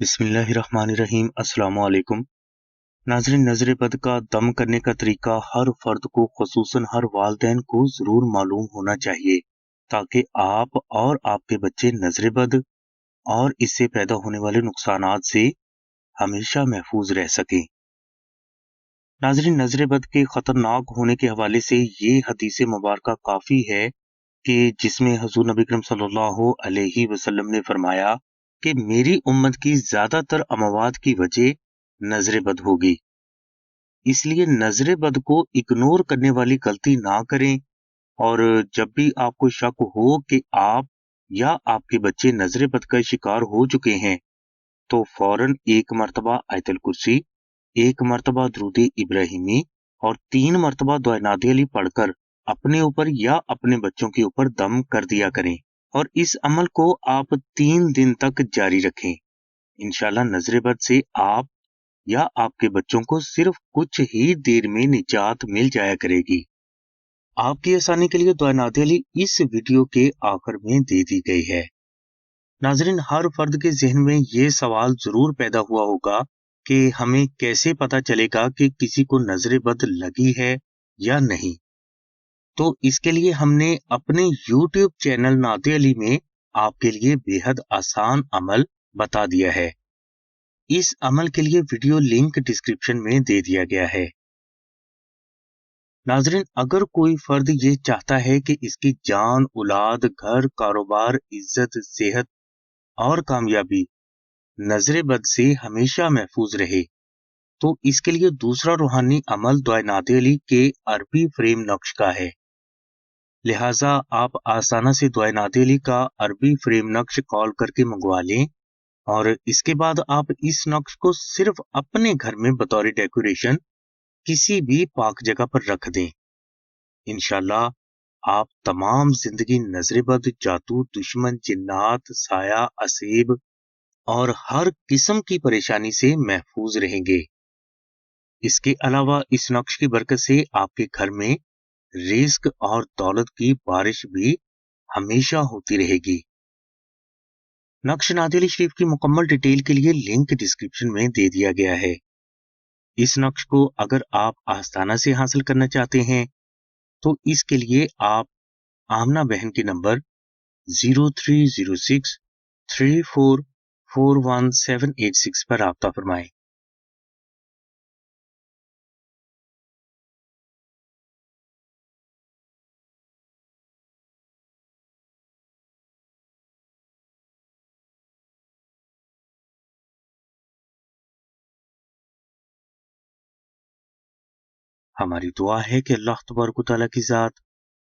बिस्मिल्लाहिर्रहमानिर्रहीम। अस्सलाम वालेकुम नाज़रीन। नज़र बद का दम करने का तरीका हर फर्द को, खुसूसन हर वालिदैन को ज़रूर मालूम होना चाहिए, ताकि आप और आपके बच्चे नज़र बद और इससे पैदा होने वाले नुकसानात से हमेशा महफूज रह सकें। नाज़रीन, नज़र बद के ख़तरनाक होने के हवाले से ये हदीस मुबारक काफ़ी है कि जिसमें हुज़ूर नबी करीम सल्लल्लाहु अलैहि वसल्लम ने फरमाया कि मेरी उम्मत की ज़्यादातर अमवात की वजह नज़र बद होगी। इसलिए नज़र बद को इग्नोर करने वाली गलती ना करें, और जब भी आपको शक हो कि आप या आपके बच्चे नज़र बद का शिकार हो चुके हैं, तो फौरन एक मर्तबा आयतल कुर्सी, एक मर्तबा दुरूद इब्राहिमी और 3 मर्तबा दुआ नादे अली पढ़कर अपने ऊपर या अपने बच्चों के ऊपर दम कर दिया करें, और इस अमल को आप 3 दिन तक जारी रखें। इंशाल्लाह नज़र बद से आप या आपके बच्चों को सिर्फ कुछ ही देर में निजात मिल जाया करेगी। आपकी आसानी के लिए दुआ नादे अली इस वीडियो के आखिर में दे दी गई है। नाज़रीन, हर फर्द के ज़हन में ये सवाल जरूर पैदा हुआ होगा कि हमें कैसे पता चलेगा कि किसी को नज़र बद लगी है या नहीं। तो इसके लिए हमने अपने YouTube चैनल नादे अली में आपके लिए बेहद आसान अमल बता दिया है। इस अमल के लिए वीडियो लिंक डिस्क्रिप्शन में दे दिया गया है। नाज़रीन, अगर कोई फर्द ये चाहता है कि इसकी जान, औलाद, घर, कारोबार, इज्जत, सेहत और कामयाबी नज़र बद से हमेशा महफूज रहे, तो इसके लिए दूसरा रूहानी अमल दुआ नादे अली के अरबी फ्रेम नक्श का है। लिहाजा आप आसाना से दुआ नादे अली का अरबी फ्रेम नक्श कॉल करके मंगवा लें, और इसके बाद आप इस नक्श को सिर्फ अपने घर में बतौर डेकोरेशन किसी भी पाक जगह पर रख दें। इंशाल्लाह आप तमाम जिंदगी नज़र बद, जादू, दुश्मन, जिन्नात, साया, असीब और हर किस्म की परेशानी से महफूज रहेंगे। इसके अलावा इस नक्श की बरकत से आपके घर में रिस्क और दौलत की बारिश भी हमेशा होती रहेगी। नक्श नादे अली शरीफ की मुकम्मल डिटेल के लिए लिंक डिस्क्रिप्शन में दे दिया गया है। इस नक्श को अगर आप आस्ताना से हासिल करना चाहते हैं, तो इसके लिए आप आमना बहन के नंबर 030634418786 पर राब्ता फरमाएं। हमारी दुआ है कि अल्लाह तबारक व तआला की ज़ात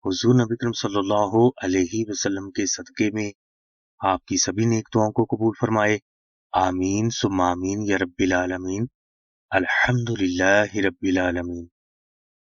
हुज़ूर नबी करीम सल्लल्लाहु अलैहि वसल्लम के सदके में आपकी सभी नेक दुआओं को कबूल फरमाए। आमीन सुम्मा आमीन या रब्बिल आलमीन। अल्हम्दुलिल्लाहि रब्बिल आलमीन।